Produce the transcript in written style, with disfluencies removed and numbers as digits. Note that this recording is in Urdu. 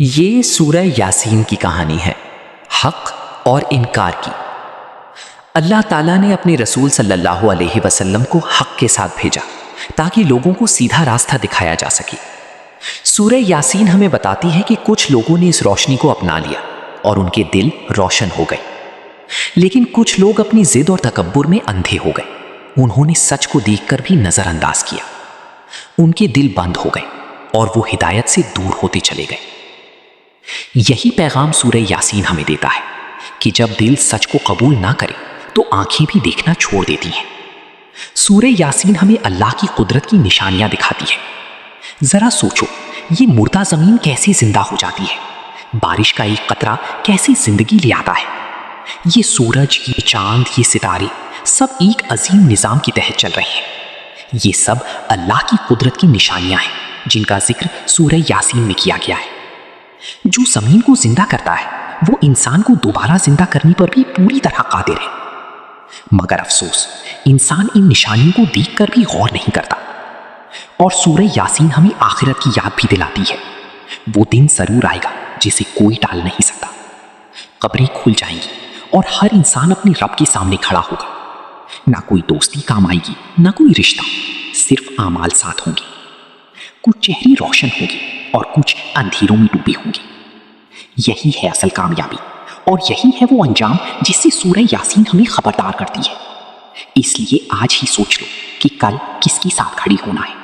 یہ سورہ یاسین کی کہانی ہے، حق اور انکار کی۔ اللہ تعالیٰ نے اپنے رسول صلی اللہ علیہ وسلم کو حق کے ساتھ بھیجا تاکہ لوگوں کو سیدھا راستہ دکھایا جا سکے۔ سورہ یاسین ہمیں بتاتی ہے کہ کچھ لوگوں نے اس روشنی کو اپنا لیا اور ان کے دل روشن ہو گئے، لیکن کچھ لوگ اپنی ضد اور تکبر میں اندھے ہو گئے۔ انہوں نے سچ کو دیکھ کر بھی نظر انداز کیا، ان کے دل بند ہو گئے اور وہ ہدایت سے دور ہوتے چلے گئے۔ یہی پیغام سورہ یاسین ہمیں دیتا ہے کہ جب دل سچ کو قبول نہ کرے تو آنکھیں بھی دیکھنا چھوڑ دیتی ہیں۔ سورہ یاسین ہمیں اللہ کی قدرت کی نشانیاں دکھاتی ہے۔ ذرا سوچو، یہ مردہ زمین کیسے زندہ ہو جاتی ہے، بارش کا ایک قطرہ کیسے زندگی لے آتا ہے۔ یہ سورج، یہ چاند، یہ ستارے سب ایک عظیم نظام کے تحت چل رہے ہیں۔ یہ سب اللہ کی قدرت کی نشانیاں ہیں جن کا ذکر سورہ یاسین میں کیا گیا ہے۔ جو زمین کو زندہ کرتا ہے وہ انسان کو دوبارہ زندہ کرنے پر بھی پوری طرح قادر ہے، مگر افسوس انسان ان نشانیوں کو دیکھ کر بھی غور نہیں کرتا۔ اور سورہ یاسین ہمیں آخرت کی یاد بھی دلاتی ہے۔ وہ دن ضرور آئے گا جسے کوئی ٹال نہیں سکتا۔ قبریں کھل جائیں گی اور ہر انسان اپنے رب کے سامنے کھڑا ہوگا۔ نہ کوئی دوستی کام آئے گی، نہ کوئی رشتہ، صرف اعمال ساتھ ہوں گے۔ کچھ چہرے روشن ہوں گے اور کچھ اندھیروں میں ڈوبے ہوں گے۔ یہی ہے اصل کامیابی، اور یہی ہے وہ انجام جس سے سورہ یاسین ہمیں خبردار کرتی ہے۔ اس لیے آج ہی سوچ لو کہ کل کس کے ساتھ کھڑی ہونا ہے۔